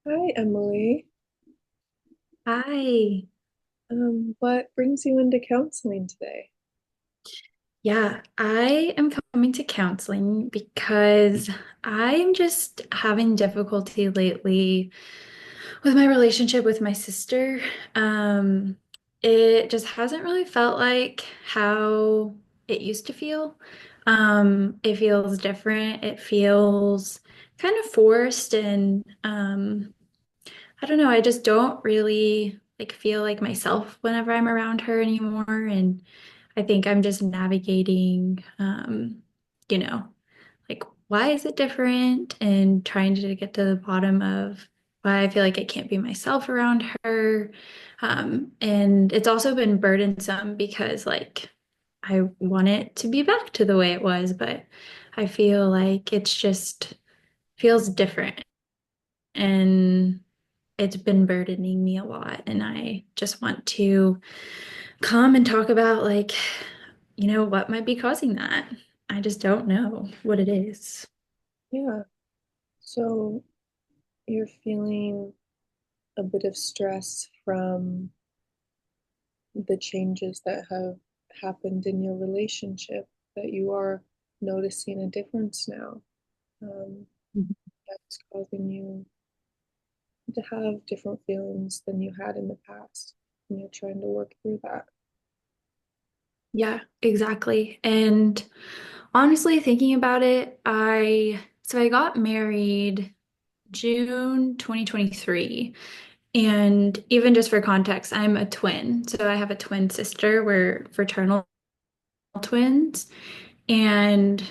Hi, Emily. Hi. What brings you into counseling today? Yeah, I am coming to counseling because I am just having difficulty lately with my relationship with my sister. Um, it just hasn't really felt like how it used to feel. It feels different. It feels kind of forced and I don't know, I just don't really like feel like myself whenever I'm around her anymore. And I think I'm just navigating, you know, like why is it different and trying to get to the bottom of why I feel like I can't be myself around her. And it's also been burdensome because like I want it to be back to the way it was, but I feel like it's just feels different. And it's been burdening me a lot. And I just want to come and talk about, like, what might be causing that. I just don't know what it is. Yeah, so you're feeling a bit of stress from the changes that have happened in your relationship, that you are noticing a difference now. Um, that's causing you to have different feelings than you had in the past, and you're trying to work through that. Yeah, exactly. And honestly, thinking about it, I got married June 2023. And even just for context, I'm a twin. So I have a twin sister. We're fraternal twins. And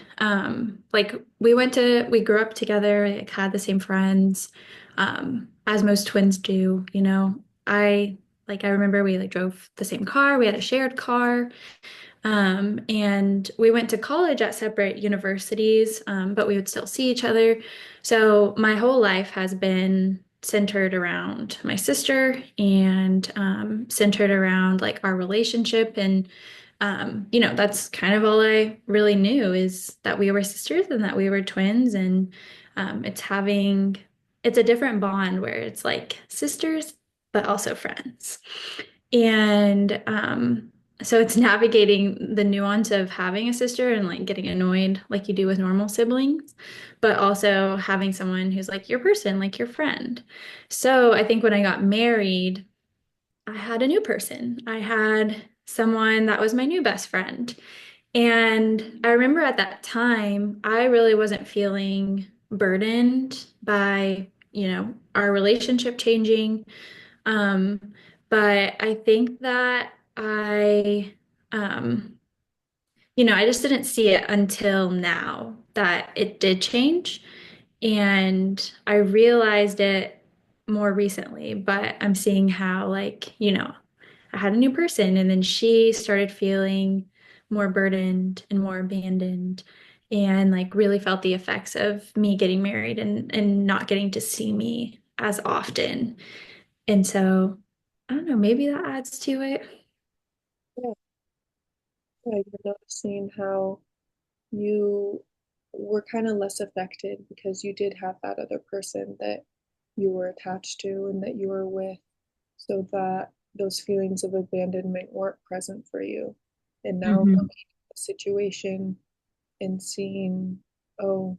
like we grew up together, like had the same friends, as most twins do, you know. I remember we like drove the same car, we had a shared car. And we went to college at separate universities, but we would still see each other. So my whole life has been centered around my sister and centered around like our relationship. And, that's kind of all I really knew is that we were sisters and that we were twins. And it's a different bond where it's like sisters, but also friends. And so it's navigating the nuance of having a sister and like getting annoyed like you do with normal siblings, but also having someone who's like your person, like your friend. So I think when I got married, I had a new person. I had someone that was my new best friend. And I remember at that time, I really wasn't feeling burdened by, our relationship changing. Um, but I think that um, I just didn't see it until now that it did change. And I realized it more recently, but I'm seeing how, like, I had a new person and then she started feeling more burdened and more abandoned and like really felt the effects of me getting married and not getting to see me as often. And so I don't know, maybe that adds to it. Yeah, yeah, you're noticing how you were kind of less affected because you did have that other person that you were attached to and that you were with, so that those feelings of abandonment weren't present for you. And now coming Hmm. to the situation and seeing, oh,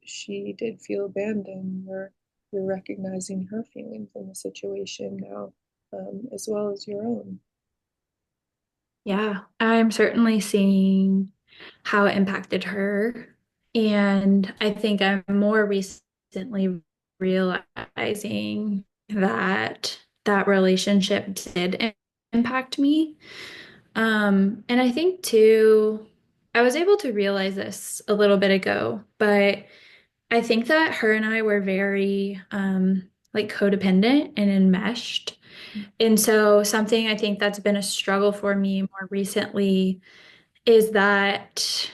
she did feel abandoned, you're recognizing her feelings in the situation now, as well as your own. Yeah, I'm certainly seeing how it impacted her. And I think I'm more recently realizing that that relationship did impact me. And I think too, I was able to realize this a little bit ago, but I think that her and I were very like codependent and enmeshed. And so something I think that's been a struggle for me more recently is that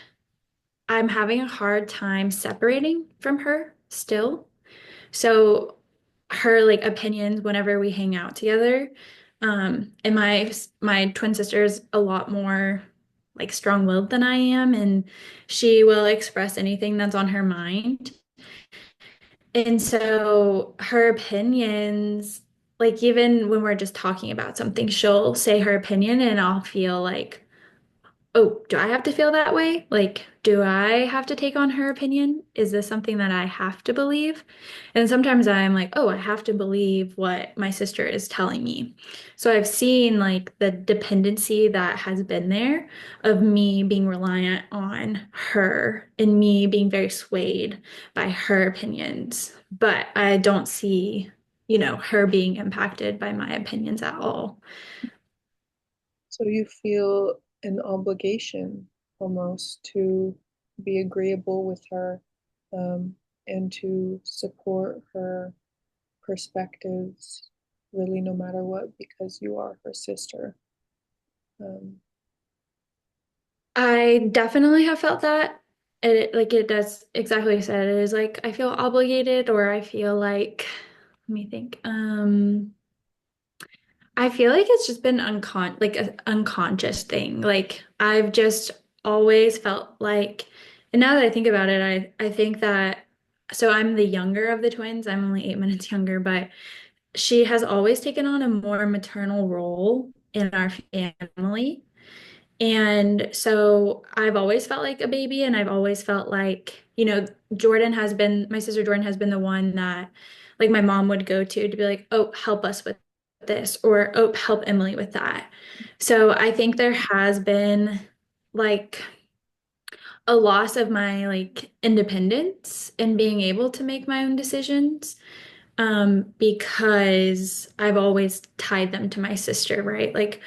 I'm having a hard time separating from her still. So her like opinions whenever we hang out together, and my twin sister is a lot more like strong-willed than I am, and she will express anything that's on her mind. And so her opinions, like even when we're just talking about something, she'll say her opinion and I'll feel like, oh, do I have to feel that way? Like, do I have to take on her opinion? Is this something that I have to believe? And sometimes I'm like, oh, I have to believe what my sister is telling me. So I've seen like the dependency that has been there of me being reliant on her and me being very swayed by her opinions. But I don't see, her being impacted by my opinions at all. So you feel an obligation almost to be agreeable with her, um, and to support her perspectives, really, no matter what, because you are her sister. Um, I definitely have felt that. It does exactly what you said. It is like I feel obligated or I feel like, let me think. I feel like it's just been like an unconscious thing. Like I've just always felt like, and now that I think about it, I think that so I'm the younger of the twins. I'm only 8 minutes younger, but she has always taken on a more maternal role in our family. And so I've always felt like a baby, and I've always felt like, my sister Jordan has been the one that, like, my mom would go to be like, oh, help us with this, or oh, help Emily with that. So I think there has been like a loss of my like independence and being able to make my own decisions because I've always tied them to my sister, right? Like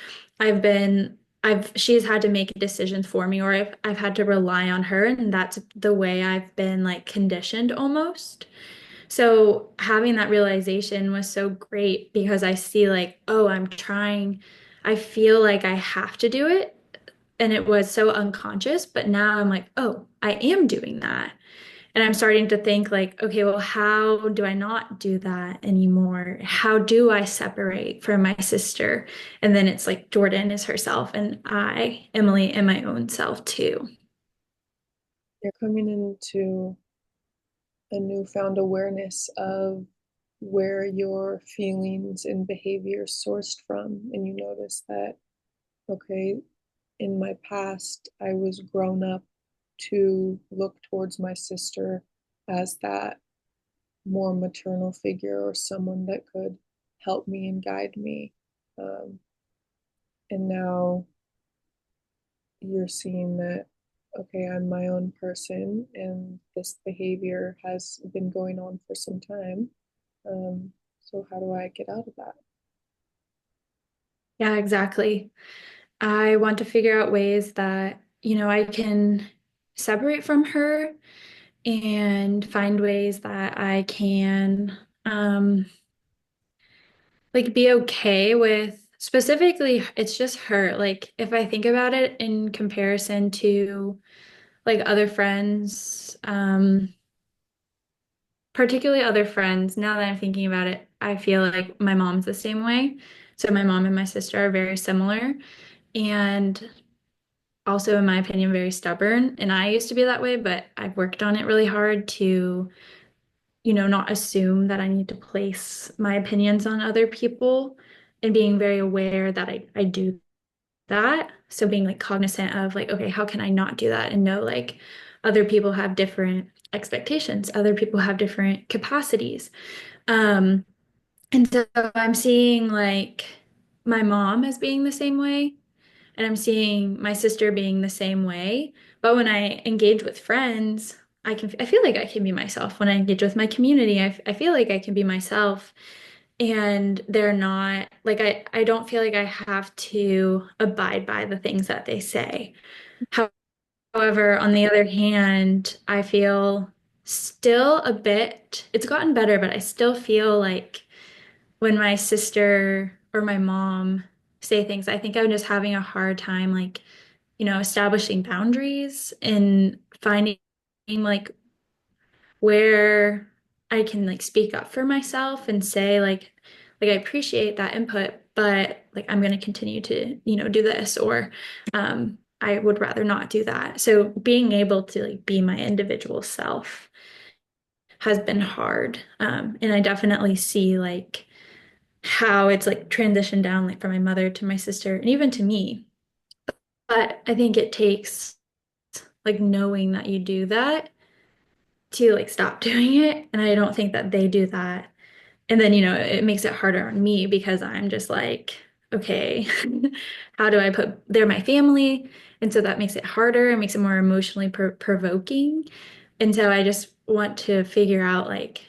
she's had to make decisions for me, or I've had to rely on her, and that's the way I've been like conditioned almost. So having that realization was so great because I see like, oh, I feel like I have to do it. And it was so unconscious, but now I'm like, oh, I am doing that. And I'm starting to think like, okay, well, how do I not do that anymore? How do I separate from my sister? And then it's like Jordan is herself and Emily, am my own self too. you're coming into a newfound awareness of where your feelings and behavior sourced from. And you notice that, okay, in my past, I was grown up to look towards my sister as that more maternal figure or someone that could help me and guide me. Um, and now you're seeing that, okay, I'm my own person and this behavior has been going on for some time. So, how do I get out of that? Yeah, exactly. I want to figure out ways that, I can separate from her and find ways that I can like be okay with specifically it's just her. Like if I think about it in comparison to like other friends, particularly other friends, now that I'm thinking about it, I feel like my mom's the same way. So my mom and my sister are very similar and also, in my opinion, very stubborn. And I used to be that way, but I've worked on it really hard to, not assume that I need to place my opinions on other people and being very aware that I do that. So being like cognizant of like, okay, how can I not do that? And know like other people have different expectations, other people have different capacities. Um, and so I'm seeing like my mom as being the same way, and I'm seeing my sister being the same way. But when I engage with friends, I feel like I can be myself. When I engage with my community, I feel like I can be myself. And they're not like I don't feel like I have to abide by the things that they say. However, on the other hand, I feel still a bit, it's gotten better, but I still feel like when my sister or my mom say things, I think I'm just having a hard time, like, establishing boundaries and finding like where I can like speak up for myself and say like I appreciate that input, but like I'm going to continue to, do this or I would rather not do that. So being able to like be my individual self has been hard. And I definitely see like how it's like transitioned down like from my mother to my sister and even to me. But I think it takes like knowing that you do that to like stop doing it. And I don't think that they do that. And then, it makes it harder on me because I'm just like, okay, how do I put, they're my family. And so that makes it harder and makes it more emotionally provoking. And so I just want to figure out like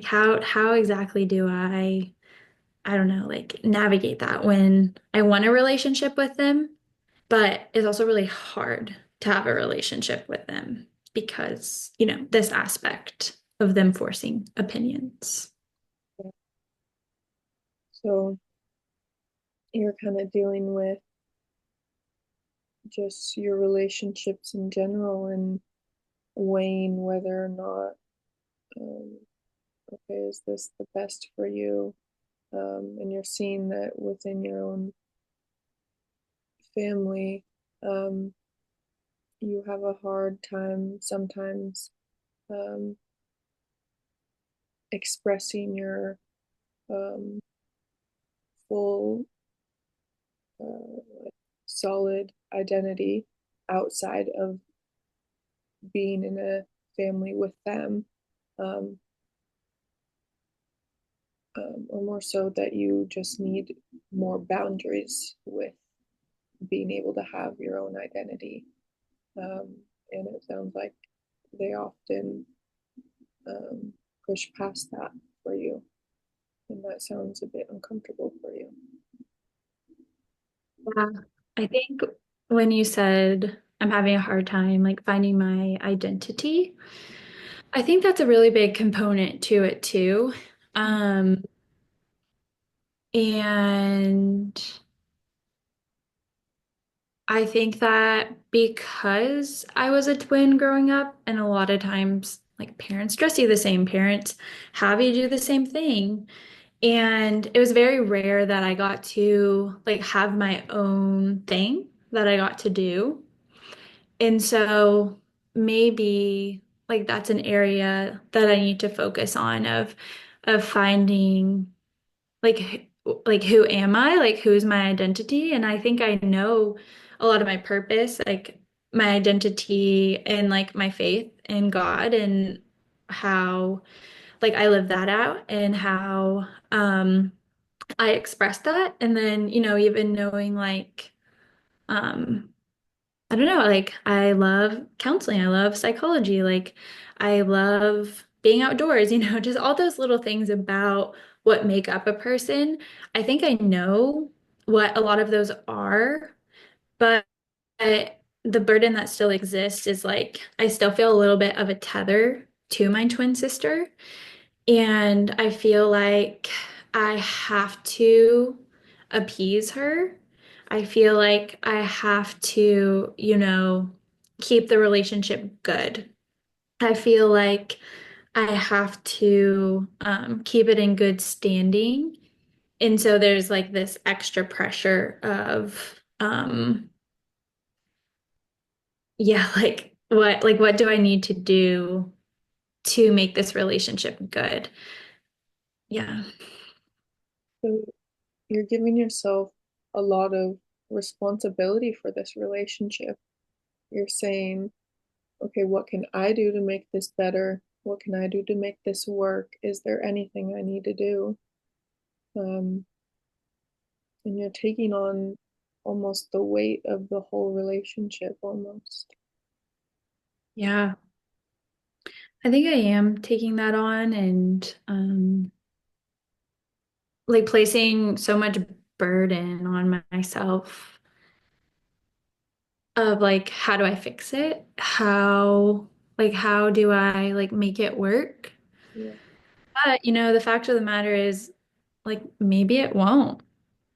how exactly do I don't know, like navigate that when I want a relationship with them, but it's also really hard to have a relationship with them because, this aspect of them forcing opinions. So you're kind of dealing with just your relationships in general and weighing whether or not, um, okay, is this the best for you? And you're seeing that within your own family, um, you have a hard time sometimes um, expressing your um, full, like, solid identity outside of being in a family with them, um, or more so that you just need more boundaries with being able to have your own identity. Um, and it sounds like they often um, push past that for you, and that sounds a bit uncomfortable for you. Yeah. I think when you said I'm having a hard time like finding my identity, I think that's a really big component to it too. Um, and I think that because I was a twin growing up, and a lot of times, like parents dress you the same, parents have you do the same thing. And it was very rare that I got to like have my own thing that I got to do. And so maybe like that's an area that I need to focus on of finding like who am I? Like who's my identity? And I think I know a lot of my purpose, like my identity and like my faith in God and how like I live that out and how I express that. And then, even knowing like um I don't know, like I love counseling, I love psychology, like I love being outdoors, just all those little things about what make up a person. I think I know what a lot of those are, but the burden that still exists is like I still feel a little bit of a tether to my twin sister. And I feel like I have to appease her. I feel like I have to, keep the relationship good. I feel like I have to keep it in good standing. And so there's like this extra pressure of, yeah, like what do I need to do to make this relationship good? Yeah. So you're giving yourself a lot of responsibility for this relationship. You're saying, okay, what can I do to make this better? What can I do to make this work? Is there anything I need to do? Um, and you're taking on almost the weight of the whole relationship almost. Yeah. I think I am taking that on and like placing so much burden on myself of like how do I fix it? How do I like make it work? Yeah. But the fact of the matter is like maybe it won't.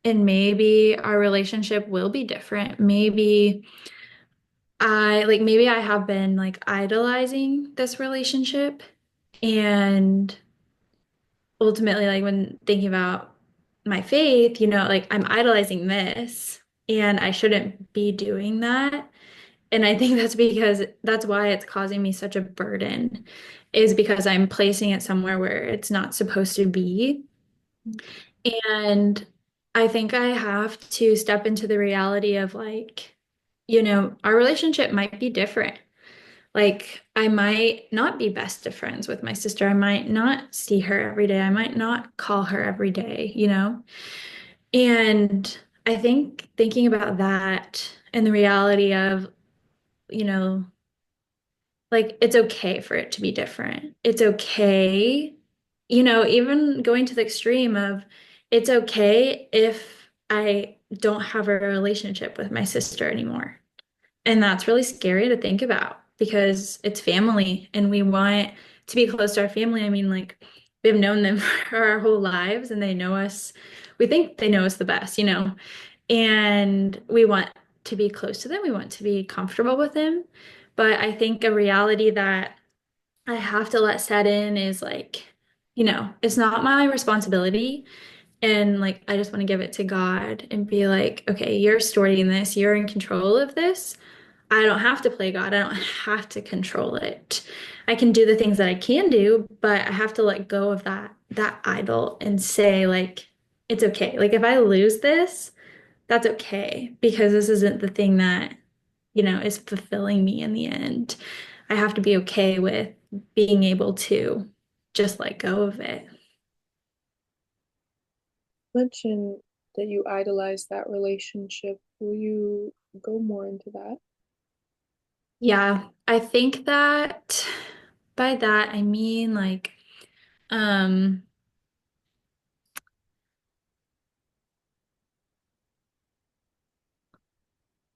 And maybe our relationship will be different. Maybe I have been like idolizing this relationship and ultimately, like when thinking about my faith, like I'm idolizing this and I shouldn't be doing that. And I think that's because that's why it's causing me such a burden, is because I'm placing it somewhere where it's not supposed to be. And I think I have to step into the reality of like, our relationship might be different. Like, I might not be best of friends with my sister. I might not see her every day. I might not call her every day? And I think thinking about that and the reality of, you know, like it's okay for it to be different. It's okay, even going to the extreme of it's okay if I don't have a relationship with my sister anymore. And that's really scary to think about because it's family and we want to be close to our family. I mean, like we've known them for our whole lives and they know us. We think they know us the best. And we want to be close to them. We want to be comfortable with them. But I think a reality that I have to let set in is like, it's not my responsibility. And like, I just want to give it to God and be like, okay, you're storing this, you're in control of this. I don't have to play God. I don't have to control it. I can do the things that I can do, but I have to let go of that idol and say like it's okay. Like if I lose this, that's okay because this isn't the thing that, is fulfilling me in the end. I have to be okay with being able to just let go of it. Mention that you idolize that relationship. Will you go more into that? Yeah, I think that by that I mean like um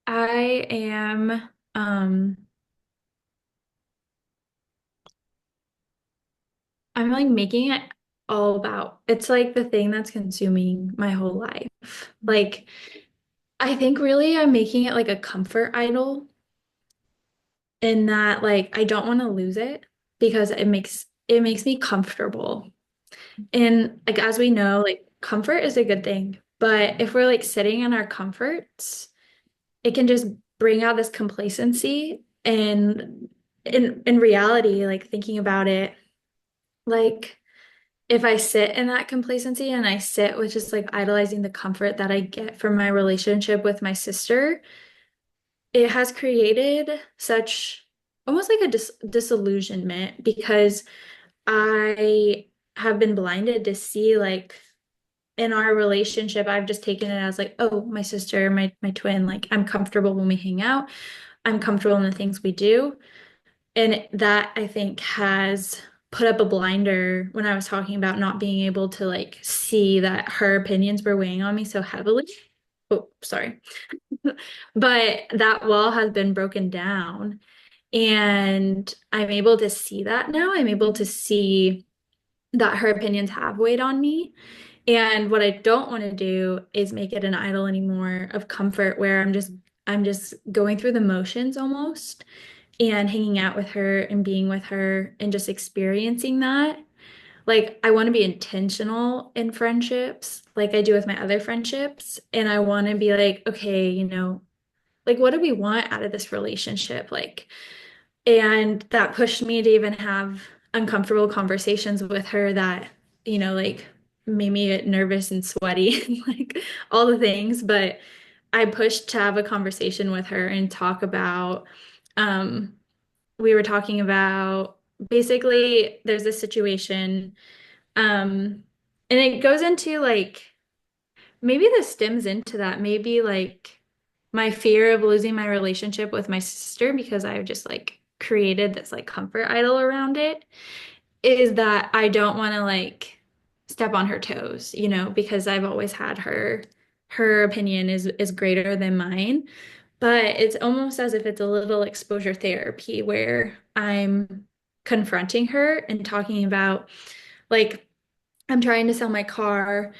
I am um I'm like making it all about it's like the thing that's consuming my whole life. Like I think really I'm making it like a comfort idol in that like I don't want to lose it because it makes me comfortable. And like as we know, like comfort is a good thing. But if we're like sitting in our comforts, it can just bring out this complacency and in reality, like thinking about it, like if I sit in that complacency and I sit with just like idolizing the comfort that I get from my relationship with my sister, it has created such almost like a disillusionment because I have been blinded to see like in our relationship, I've just taken it as like, oh, my sister, my twin, like I'm comfortable when we hang out. I'm comfortable in the things we do. And that I think has put up a blinder when I was talking about not being able to like see that her opinions were weighing on me so heavily. Oh, sorry. But that wall has been broken down. And I'm able to see that now. I'm able to see that her opinions have weighed on me. And what I don't want to do is make it an idol anymore of comfort where I'm just going through the motions almost and hanging out with her and being with her and just experiencing that. Like I want to be intentional in friendships like I do with my other friendships and I want to be like, okay, like what do we want out of this relationship? Like and that pushed me to even have uncomfortable conversations with her that, like made me get nervous and sweaty, like all the things. But I pushed to have a conversation with her and talk about, we were talking about basically there's this situation, and it goes into like, maybe this stems into that. Maybe like my fear of losing my relationship with my sister because I've just like created this like comfort idol around it is that I don't want to like step on her toes, because I've always had her opinion is greater than mine. But it's almost as if it's a little exposure therapy where I'm confronting her and talking about like I'm trying to sell my car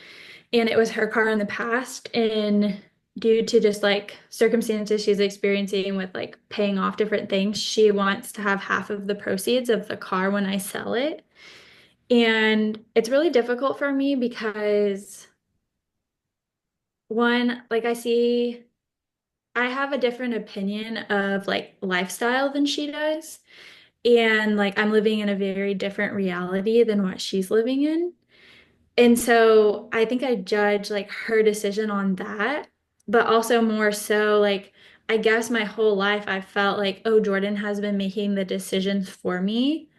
and it was her car in the past and due to just like circumstances she's experiencing with like paying off different things, she wants to have half of the proceeds of the car when I sell it. And it's really difficult for me because one, like I see I have a different opinion of like lifestyle than she does. And like I'm living in a very different reality than what she's living in. And so I think I judge like her decision on that, but also more so like I guess my whole life I felt like, oh, Jordan has been making the decisions for me.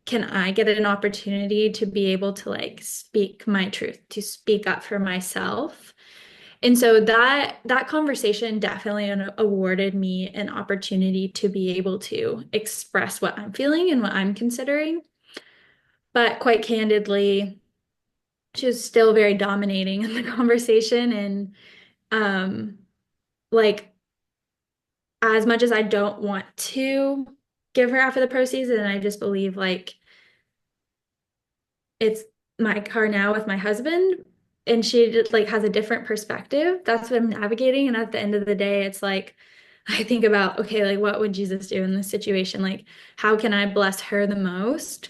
Can I get an opportunity to be able to like speak my truth, to speak up for myself? And so that conversation definitely awarded me an opportunity to be able to express what I'm feeling and what I'm considering. But quite candidly, she was still very dominating in the conversation and um like as much as I don't want to give her half of the proceeds and I just believe like it's my car now with my husband and she just, like has a different perspective. That's what I'm navigating. And at the end of the day, it's like I think about, okay, like what would Jesus do in this situation? Like, how can I bless her the most?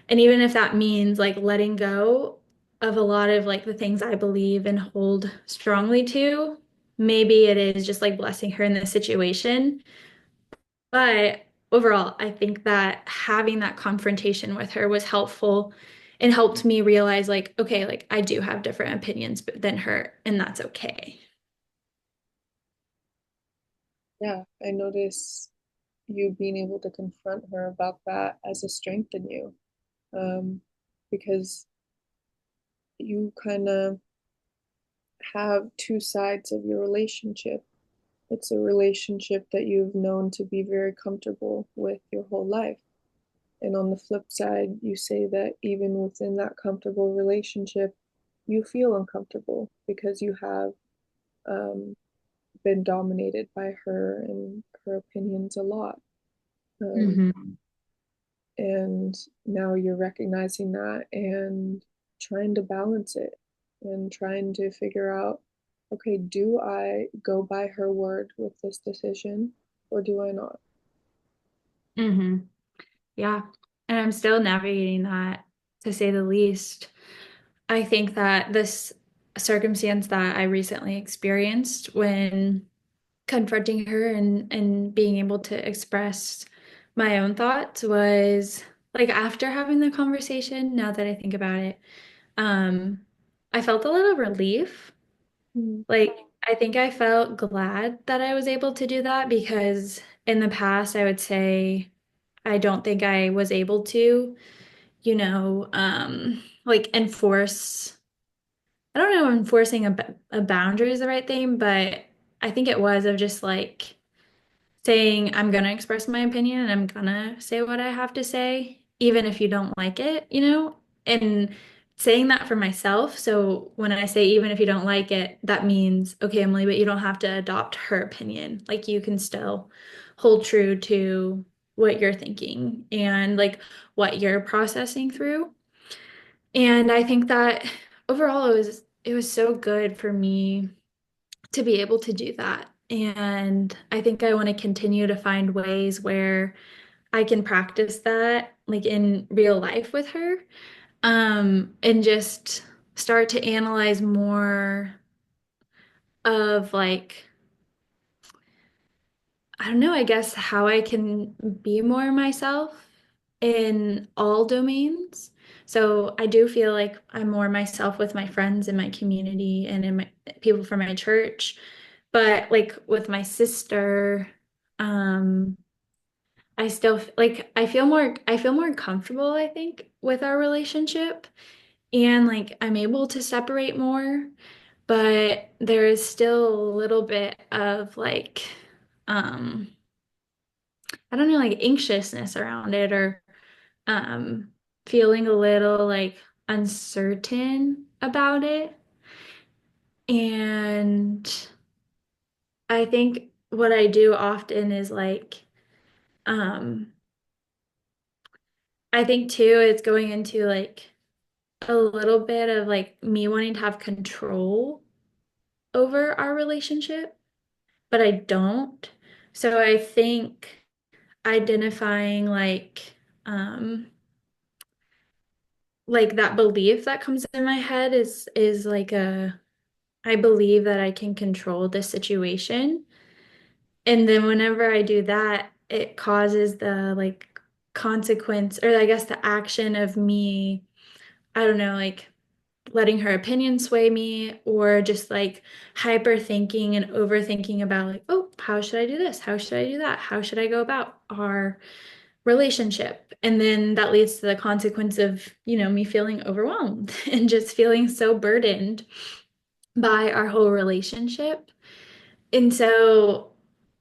And even if that means like letting go of a lot of like the things I believe and hold strongly to, maybe it is just like blessing her in this situation. But overall, I think that having that confrontation with her was helpful and helped me realize, like, okay, like I do have different opinions than her, and that's okay. Yeah, I notice you being able to confront her about that as a strength in you, um, because you kind of have two sides of your relationship. It's a relationship that you've known to be very comfortable with your whole life. And on the flip side, you say that even within that comfortable relationship, you feel uncomfortable because you have um, been dominated by her and her opinions a lot. Um, Hmm. and now you're recognizing that and trying to balance it and trying to figure out, okay, do I go by her word with this decision or do I not? Hmm. Yeah. And I'm still navigating that, to say the least. I think that this circumstance that I recently experienced when confronting her and being able to express my own thoughts was like after having the conversation, now that I think about it, um, I felt a little relief. Mm. Like I think I felt glad that I was able to do that because in the past I would say I don't think I was able to, like enforce, I don't know if enforcing a boundary is the right thing, but I think it was of just like saying I'm gonna express my opinion and I'm gonna say what I have to say, even if you don't like it, and saying that for myself. So when I say even if you don't like it, that means, okay, Emily, but you don't have to adopt her opinion. Like you can still hold true to what you're thinking and like what you're processing through. And I think that overall it was so good for me to be able to do that. And I think I want to continue to find ways where I can practice that like in real life with her. And just start to analyze more of like, I don't know, I guess how I can be more myself in all domains. So I do feel like I'm more myself with my friends in my community and in my people from my church. But like with my sister, um, I still like I feel more comfortable, I think, with our relationship. And like I'm able to separate more, but there is still a little bit of like um I don't know, like anxiousness around it or um feeling a little like uncertain about it. And I think what I do often is like um I think too it's going into like a little bit of like me wanting to have control over our relationship, but I don't. So I think identifying um like that belief that comes in my head is like a I believe that I can control this situation. And then whenever I do that, it causes the like consequence, or I guess the action of me, I don't know, like letting her opinion sway me, or just like hyper thinking and overthinking about like, oh, how should I do this? How should I do that? How should I go about our relationship? And then that leads to the consequence of, me feeling overwhelmed and just feeling so burdened by our whole relationship. And so,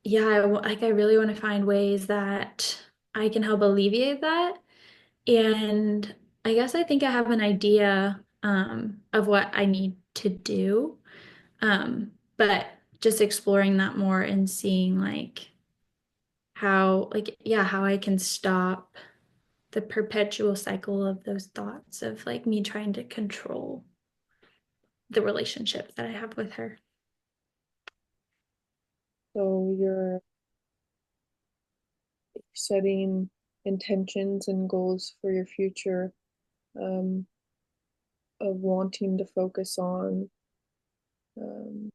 yeah, like I really want to find ways that I can help alleviate that. And I guess I think I have an idea of what I need to do. But just exploring that more and seeing like how, like, yeah, how I can stop the perpetual cycle of those thoughts of like me trying to control the relationship that I have with her. So you're setting intentions and goals for your future, um, of wanting to focus on, um,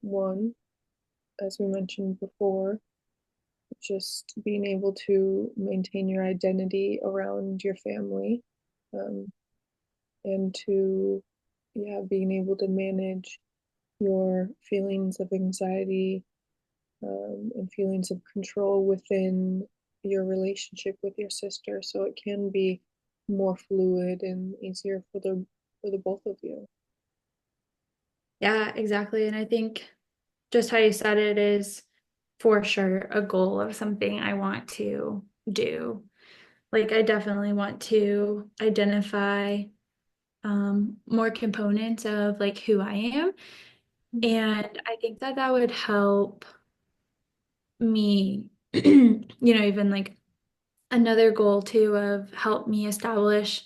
one, as we mentioned before, just being able to maintain your identity around your family, um, and to, yeah, being able to manage your feelings of anxiety, and feelings of control within your relationship with your sister, so it can be more fluid and easier for the both of you. Yeah, exactly. And I think just how you said it is for sure a goal of something I want to do. Like, I definitely want to identify more components of like who I am. And I think that that would help me, even like another goal too of help me establish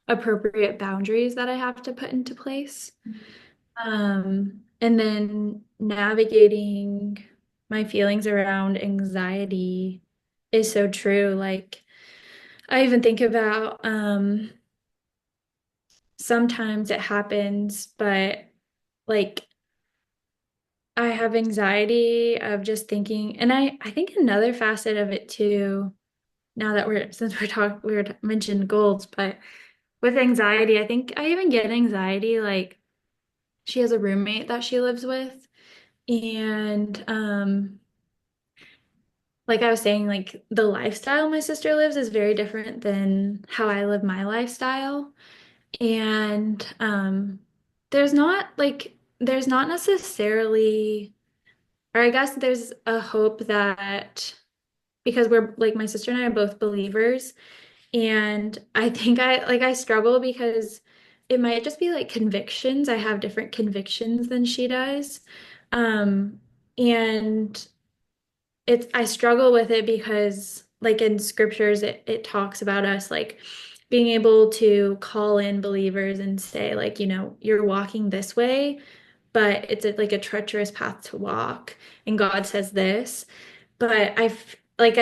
appropriate boundaries that I have to put into place. And then navigating my feelings around anxiety is so true. Like, I even think about sometimes it happens, but like I have anxiety of just thinking, and I think another facet of it too, now that since mentioned goals, but with anxiety, I think I even get anxiety like she has a roommate that she lives with, and like I was saying, like the lifestyle my sister lives is very different than how I live my lifestyle. And there's not necessarily, or I guess there's a hope that because we're like my sister and I are both believers, and I think I struggle because it might just be like convictions. I have different convictions than she does. Um, and it's I struggle with it because like in scriptures it talks about us like being able to call in believers and say like, you're walking this way, but it's like a treacherous path to walk, and God says this. But I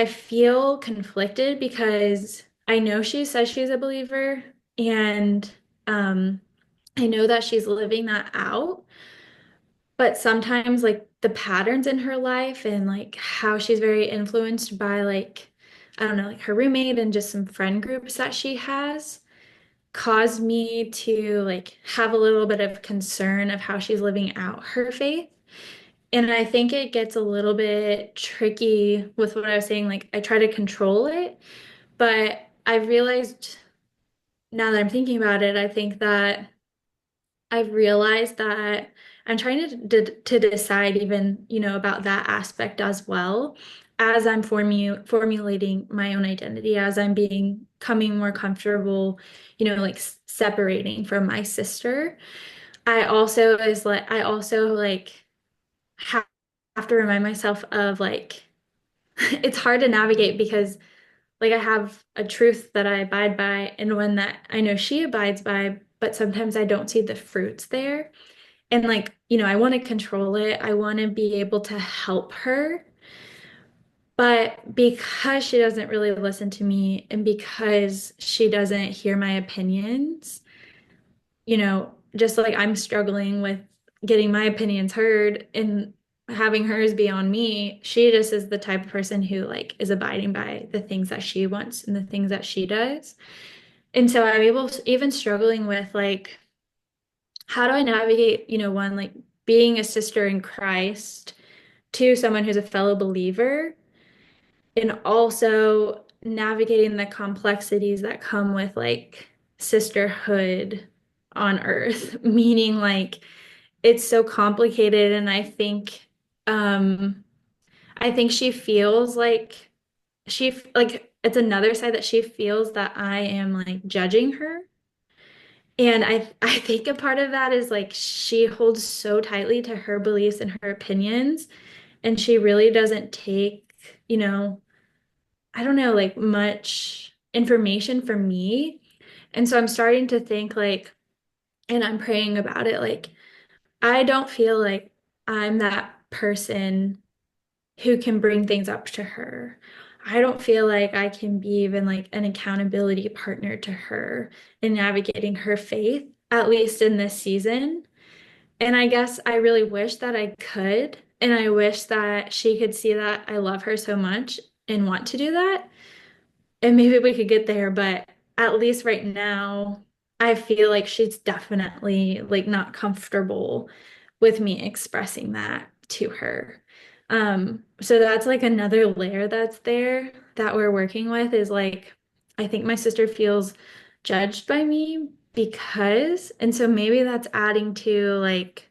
feel conflicted because I know she says she's a believer, and um I know that she's living that out. But sometimes like the patterns in her life and like how she's very influenced by like, I don't know, like her roommate and just some friend groups that she has caused me to like have a little bit of concern of how she's living out her faith. And I think it gets a little bit tricky with what I was saying. Like I try to control it, but I realized now that I'm thinking about it, I think that I've realized that I'm trying to decide even, about that aspect as well as I'm formulating my own identity, as I'm becoming more comfortable, like separating from my sister. I also have, have to remind myself of like it's hard to navigate because like I have a truth that I abide by and one that I know she abides by, but sometimes I don't see the fruits there. And like, I want to control it. I want to be able to help her. But because she doesn't really listen to me and because she doesn't hear my opinions, just like I'm struggling with getting my opinions heard. And having hers be on me, she just is the type of person who like is abiding by the things that she wants and the things that she does. And so I'm able to, even struggling with like, how do I navigate, one, like being a sister in Christ to someone who's a fellow believer, and also navigating the complexities that come with like sisterhood on earth, meaning like it's so complicated. And I think she feels like like it's another side that she feels that I am like judging her. And I think a part of that is like she holds so tightly to her beliefs and her opinions, and she really doesn't take, I don't know, like much information from me. And so I'm starting to think like, and I'm praying about it, like I don't feel like I'm that person who can bring things up to her. I don't feel like I can be even like an accountability partner to her in navigating her faith, at least in this season. And I guess I really wish that I could. And I wish that she could see that I love her so much and want to do that. And maybe we could get there, but at least right now, I feel like she's definitely like not comfortable with me expressing that to her. So that's like another layer that's there that we're working with is like, I think my sister feels judged by me because, and so maybe that's adding to like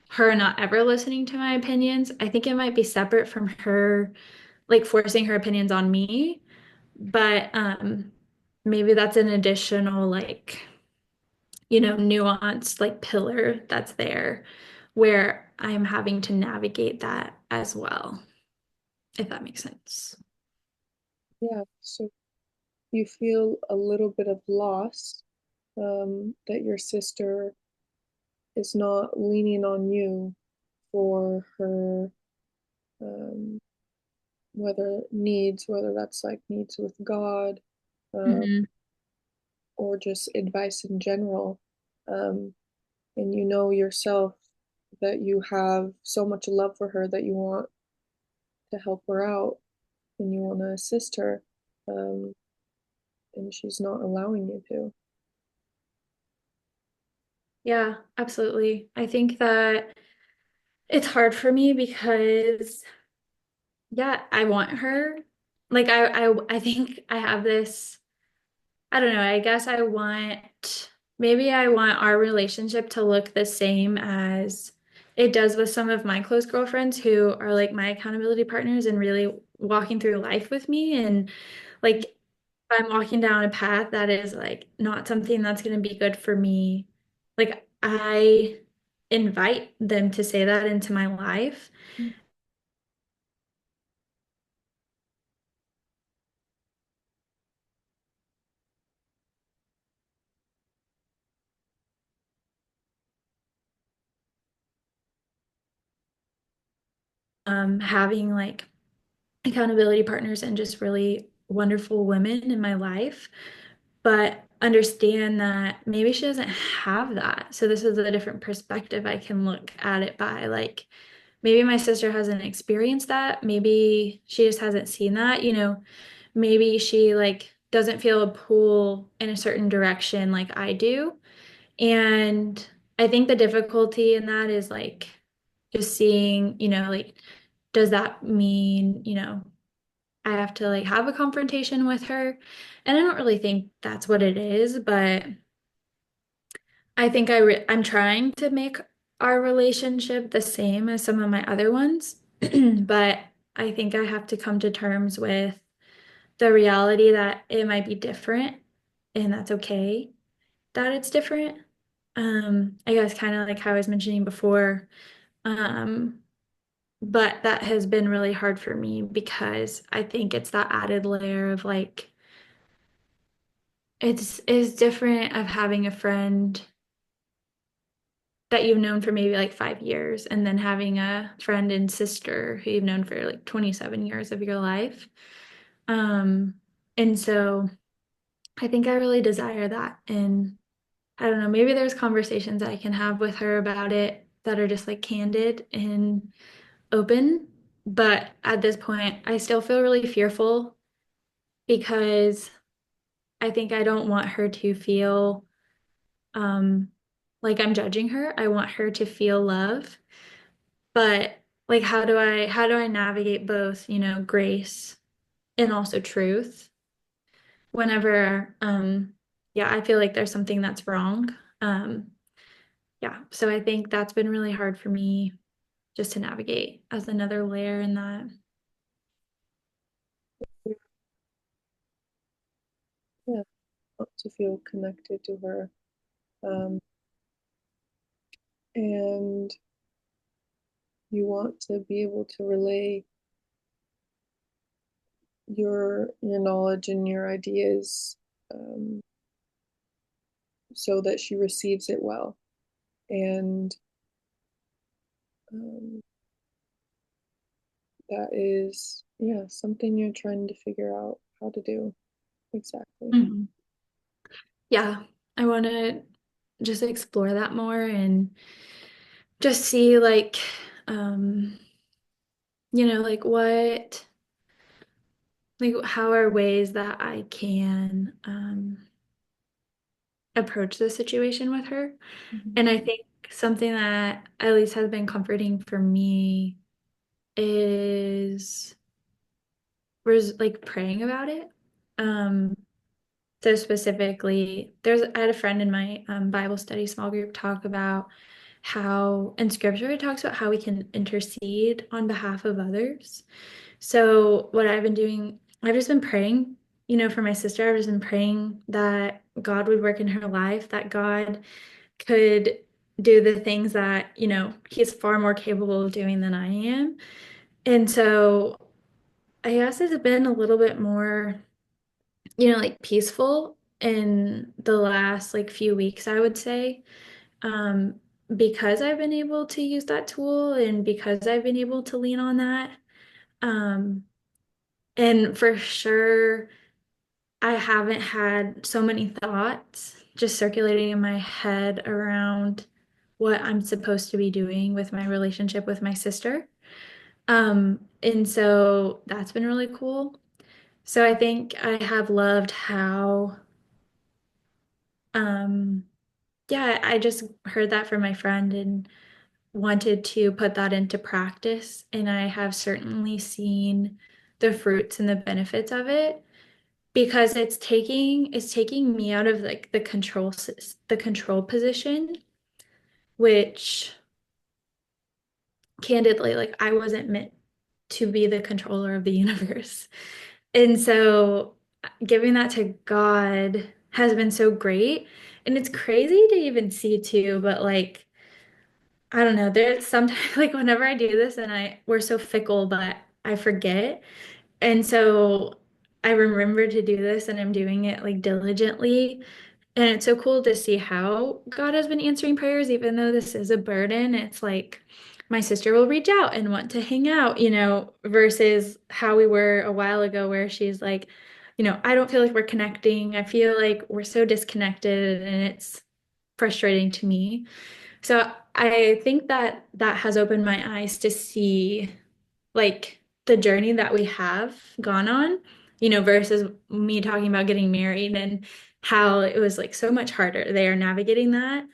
her not ever listening to my opinions. I think it might be separate from her like forcing her opinions on me, but maybe that's an additional like, nuanced like pillar that's there where I'm having to navigate that as well, if that makes sense. Yeah, so you feel a little bit of loss, that your sister is not leaning on you for her, um, whether that's like needs with God, uh, Hmm. or just advice in general. Um, and you know yourself that you have so much love for her that you want to help her out and you want to assist her, um, and she's not allowing you to. Yeah, absolutely. I think that it's hard for me because, yeah, I want her. Like I think I have this. I don't know. I guess maybe I want our relationship to look the same as it does with some of my close girlfriends who are like my accountability partners and really walking through life with me. And like, if I'm walking down a path that is like not something that's going to be good for me, like, I invite them to say that into my life. Having like accountability partners and just really wonderful women in my life, but understand that maybe she doesn't have that. So this is a different perspective I can look at it by. Like maybe my sister hasn't experienced that. Maybe she just hasn't seen that, maybe she like doesn't feel a pull in a certain direction like I do. And I think the difficulty in that is like just seeing, like does that mean, I have to like have a confrontation with her? And I don't really think that's what it is, but I think I'm trying to make our relationship the same as some of my other ones. But I think I have to come to terms with the reality that it might be different and that's okay that it's different. I guess kind of like how I was mentioning before. Um, but that has been really hard for me because I think it's that added layer of like it's different of having a friend that you've known for maybe like 5 years and then having a friend and sister who you've known for like 27 years of your life. Um, and so I think I really desire that. And I don't know, maybe there's conversations I can have with her about it that are just like candid and open, but at this point, I still feel really fearful because I think I don't want her to feel um like I'm judging her. I want her to feel love. But like how do I navigate both, grace and also truth whenever yeah, I feel like there's something that's wrong. Um yeah, so I think that's been really hard for me just to navigate as another layer in that. Yeah, want to feel connected to her. Um, and you want to be able to relay your knowledge and your ideas, um, so that she receives it well. And um, that is, yeah, something you're trying to figure out how to do exactly. Mhm. Yeah, I want to just explore that more and just see um like how are ways that I can approach the situation with her. Mhm. And I think something that at least has been comforting for me is like praying about it. Um, so specifically, I had a friend in my Bible study small group talk about how in scripture it talks about how we can intercede on behalf of others. So what I've been doing, I've just been praying, for my sister. I've just been praying that God would work in her life, that God could do the things that, he's far more capable of doing than I am. And so I guess it's been a little bit more, like peaceful in the last like few weeks, I would say. Um, because I've been able to use that tool and because I've been able to lean on that. Um, and for sure, I haven't had so many thoughts just circulating in my head around what I'm supposed to be doing with my relationship with my sister. And so that's been really cool. So I think I have loved how, um, yeah, I just heard that from my friend and wanted to put that into practice. And I have certainly seen the fruits and the benefits of it because it's taking me out of like the control position, which candidly, like I wasn't meant to be the controller of the universe. And so giving that to God has been so great. And it's crazy to even see too, but like, I don't know, there's sometimes like whenever I do this and we're so fickle, but I forget. And so I remember to do this and I'm doing it like diligently. And it's so cool to see how God has been answering prayers, even though this is a burden. It's like my sister will reach out and want to hang out, versus how we were a while ago, where she's like, I don't feel like we're connecting. I feel like we're so disconnected and it's frustrating to me. So I think that that has opened my eyes to see like the journey that we have gone on, versus me talking about getting married and how it was like so much harder there navigating that.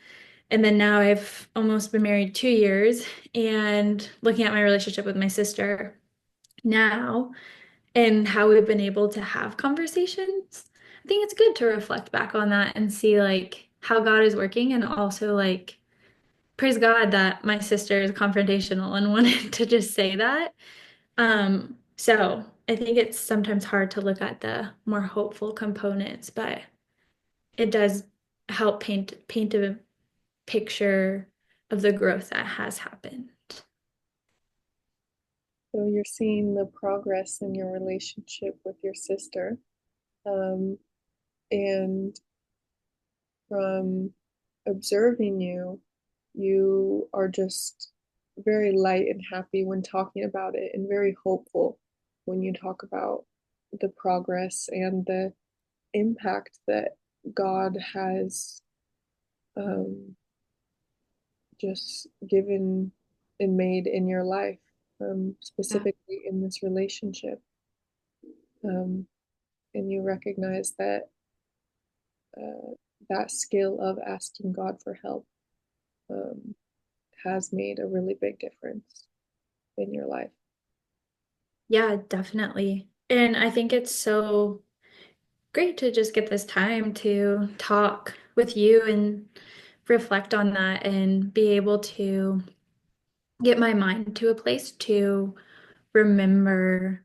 And then now I've almost been married 2 years and looking at my relationship with my sister now and how we've been able to have conversations. I think it's good to reflect back on that and see like how God is working and also like praise God that my sister is confrontational and wanted to just say that. So I think it's sometimes hard to look at the more hopeful components, but it does help paint a picture of the growth that has happened. So you're seeing the progress in your relationship with your sister. Um, and from observing you, you are just very light and happy when talking about it, and very hopeful when you talk about the progress and the impact that God has, um, just given and made in your life. Yeah. specifically in this relationship. Um, and you recognize that uh, that skill of asking God for help um, has made a really big difference in your life. Yeah, definitely. And I think it's so great to just get this time to talk with you and reflect on that and be able to get my mind to a place to remember,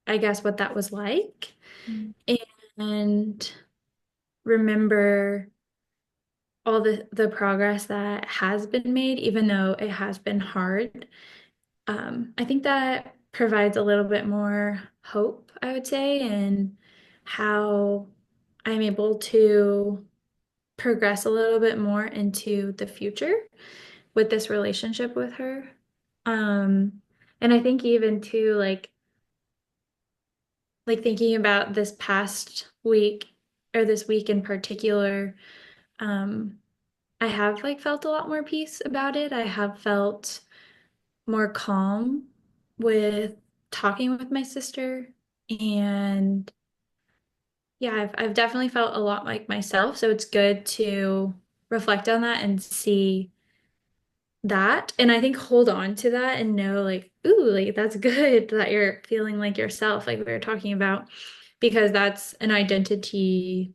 I guess, what that was like Mm. and remember all the progress that has been made, even though it has been hard. I think that provides a little bit more hope, I would say, and how I'm able to progress a little bit more into the future with this relationship with her. Um, and I think even too, like thinking about this past week or this week in particular, um, I have like felt a lot more peace about it. I have felt more calm with talking with my sister. And yeah, I've definitely felt a lot like myself. So it's good to reflect on that and see that. And I think hold on to that and know like, ooh, like that's good that you're feeling like yourself, like we were talking about, because that's an identity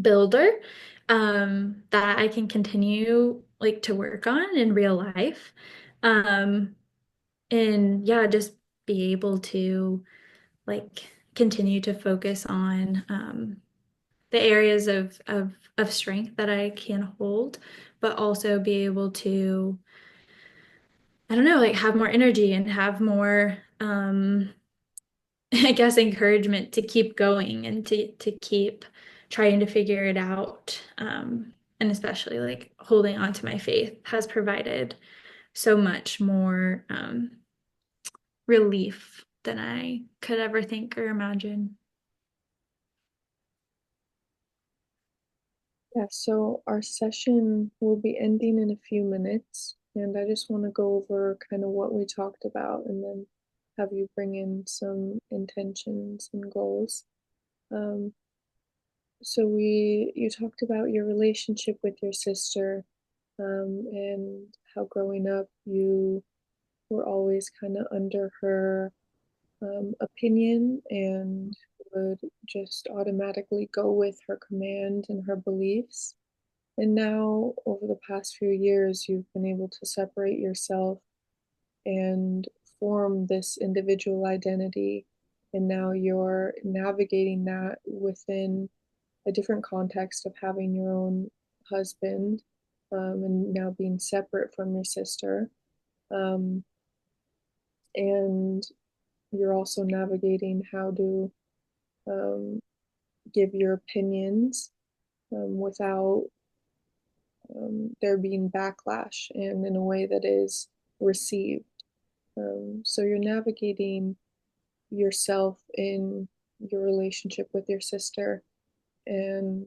builder that I can continue like to work on in real life. Um, and yeah, just be able to like continue to focus on the areas of strength that I can hold, but also be able to, I don't know, like have more energy and have more I guess encouragement to keep going and to keep trying to figure it out. And especially like holding on to my faith has provided so much more relief than I could ever think or imagine. Yeah, so our session will be ending in a few minutes, and I just want to go over kind of what we talked about and then have you bring in some intentions and goals. Um, you talked about your relationship with your sister, and how growing up you were always kind of under her opinion and would just automatically go with her command and her beliefs. And now, over the past few years, you've been able to separate yourself and form this individual identity. And now you're navigating that within a different context of having your own husband, and now being separate from your sister. Um, and you're also navigating how to um, give your opinions without there being backlash and in a way that is received. So you're navigating yourself in your relationship with your sister and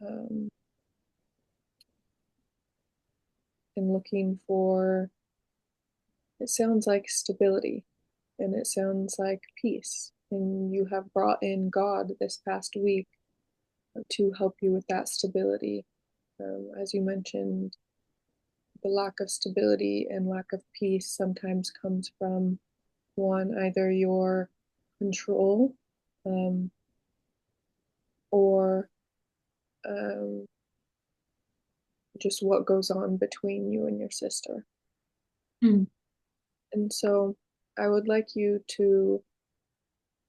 um, looking for, it sounds like stability and it sounds like peace. And you have brought in God this past week to help you with that stability. As you mentioned, the lack of stability and lack of peace sometimes comes from one, either your control um, or um, just what goes on between you and your sister. Mm. And so I would like you to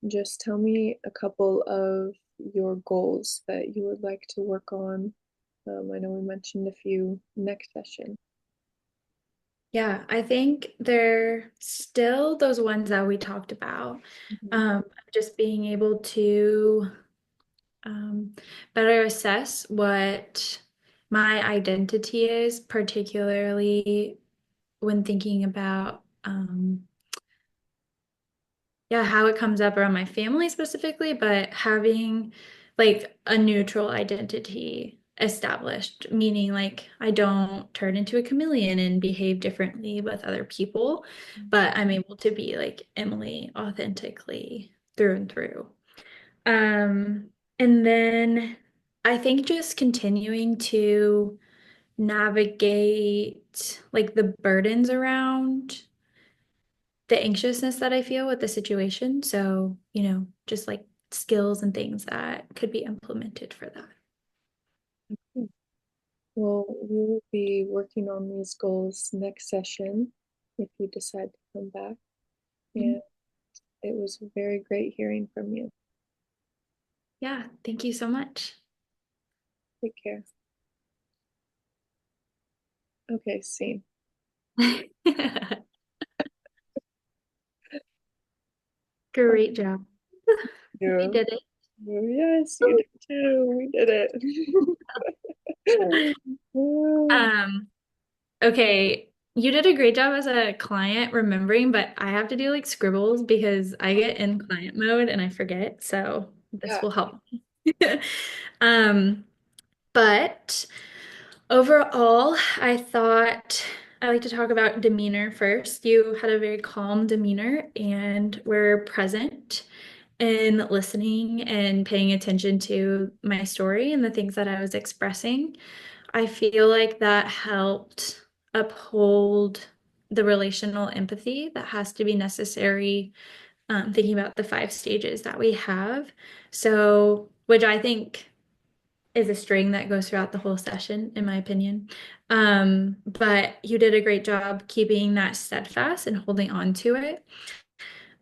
just tell me a couple of your goals that you would like to work on. I know we mentioned a few next session. Yeah, I think they're still those ones that we talked about. Mhm. Just being able to um, better assess what my identity is, particularly when thinking about yeah, how it comes up around my family specifically, but having like a neutral identity established, meaning like I don't turn into a chameleon and behave differently with other people, but I'm able to be like Emily authentically through and through. Um, and then I think just continuing to navigate like the burdens around the anxiousness that I feel with the situation. So, just like skills and things that could be implemented for that. Well, we will be working on these goals next session if you decide to come back. Mhm. And it was very great hearing from you. Yeah, thank you so much. Take care. Okay, scene. Great job. We Yeah. did it. Yes, you did too. We did it. Um, okay, you did a great job as a client remembering, but I have to do like scribbles because I get in client mode and I forget. So this Yeah. will help. Um, but overall, I thought I like to talk about demeanor first. You had a very calm demeanor and were present in listening and paying attention to my story and the things that I was expressing. I feel like that helped uphold the relational empathy that has to be necessary, thinking about the five stages that we have. So, which I think is a string that goes throughout the whole session, in my opinion. But you did a great job keeping that steadfast and holding on to it.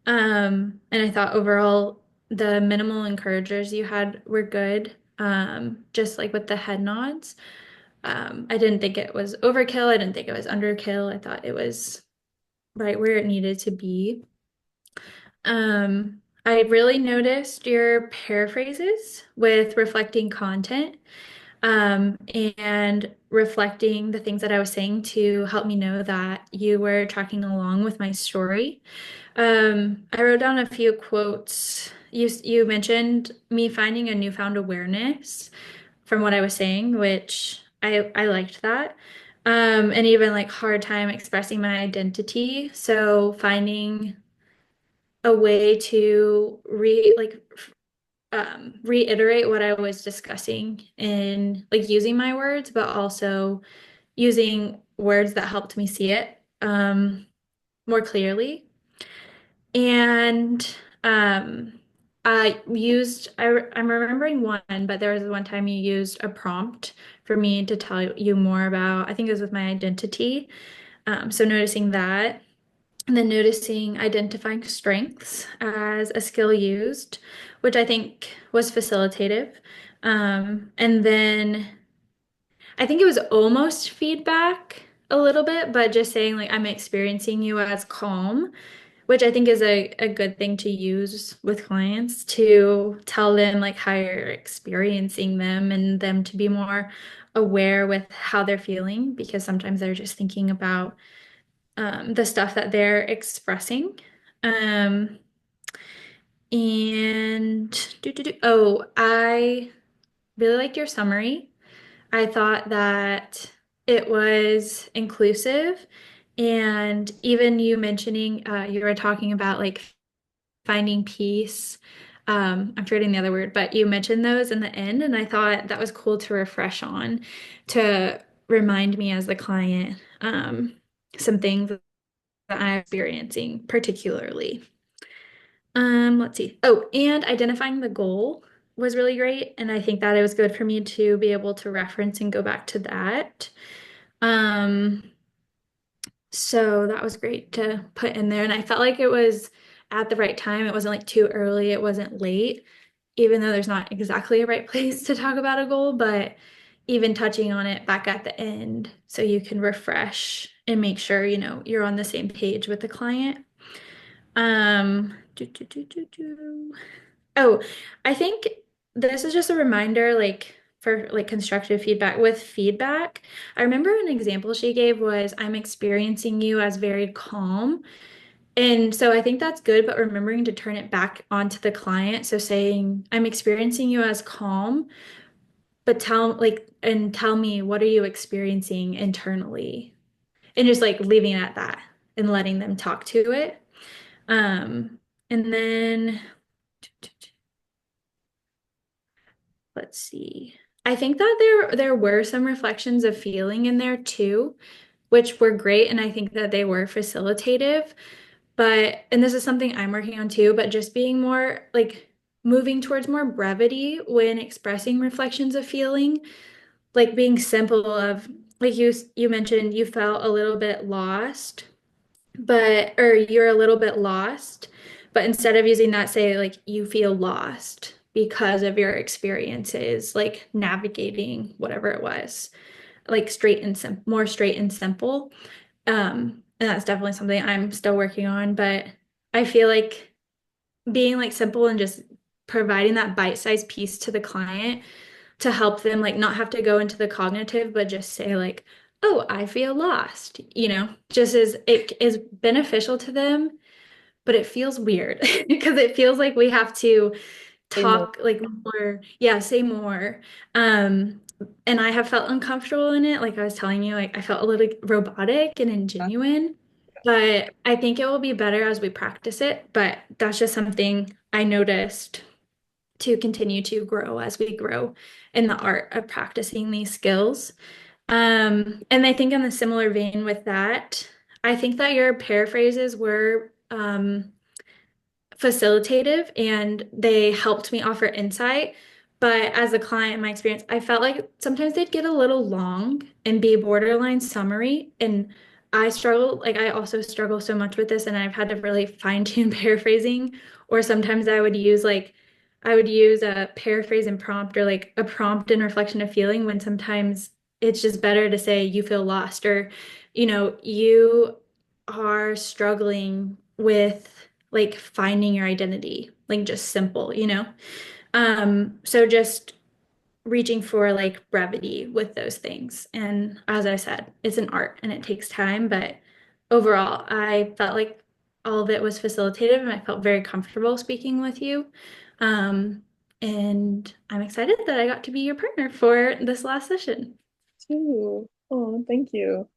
And I thought overall the minimal encouragers you had were good. Just like with the head nods. I didn't think it was overkill. I didn't think it was underkill. I thought it was right where it needed to be. I really noticed your paraphrases with reflecting content, and reflecting the things that I was saying to help me know that you were tracking along with my story. I wrote down a few quotes. You mentioned me finding a newfound awareness from what I was saying, which I liked that. And even like hard time expressing my identity. So finding a way to reiterate what I was discussing in like using my words, but also using words that helped me see it more clearly. And I'm remembering one, but there was one time you used a prompt for me to tell you more about, I think it was with my identity. So noticing that, and then noticing identifying strengths as a skill used, which I think was facilitative. And then I think it was almost feedback a little bit, but just saying like I'm experiencing you as calm, which I think is a good thing to use with clients to tell them like how you're experiencing them and them to be more aware with how they're feeling because sometimes they're just thinking about the stuff that they're expressing. Um, oh, I really liked your summary. I thought that it was inclusive. And even you mentioning, you were talking about like finding peace. I'm forgetting the other word, but you mentioned those in the end. And I thought that was cool to refresh on to remind me as the client, some things that I'm experiencing particularly. Let's see. Oh, and identifying the goal was really great. And I think that it was good for me to be able to reference and go back to that. Um, so that was great to put in there. And I felt like it was at the right time. It wasn't like too early, it wasn't late, even though there's not exactly a right place to talk about a goal, but even touching on it back at the end so you can refresh and make sure, you're on the same page with the client. Oh, I think this is just a reminder, like for like constructive feedback. With feedback, I remember an example she gave was, I'm experiencing you as very calm. And so I think that's good, but remembering to turn it back onto the client. So saying, I'm experiencing you as calm, but tell me what are you experiencing internally? And just like leaving it at that and letting them talk to it. And then let's see. I think that there were some reflections of feeling in there too, which were great, and I think that they were facilitative. But, and this is something I'm working on too, but just being more like moving towards more brevity when expressing reflections of feeling, like being simple of like you mentioned you felt a little bit lost, but or you're a little bit lost, but instead of using that, say like you feel lost because of your experiences, like navigating whatever it was, like more straight and simple. And that's definitely something I'm still working on, but I feel like being like simple and just providing that bite-sized piece to the client to help them like not have to go into the cognitive, but just say like, "Oh, I feel lost," just as it is beneficial to them, but it feels weird because it feels like we have to Say more. talk like more, yeah, say more. Um, and I have felt uncomfortable in it. Like I was telling you, like I felt a little robotic and ingenuine, but I think it will be better as we practice it. But that's just something I noticed to continue to grow as we grow in the art of practicing these skills. And I think in a similar vein with that, I think that your paraphrases were facilitative and they helped me offer insight. But as a client, in my experience, I felt like sometimes they'd get a little long and be borderline summary. And I also struggle so much with this, and I've had to really fine-tune paraphrasing. Or sometimes I would use a paraphrase and prompt or like a prompt and reflection of feeling when sometimes it's just better to say you feel lost or, you are struggling with like finding your identity, like just simple. So just reaching for like brevity with those things. And as I said, it's an art and it takes time, but overall, I felt like all of it was facilitative and I felt very comfortable speaking with you. Um, and I'm excited that I got to be your partner for this last session. Too. Oh, thank you.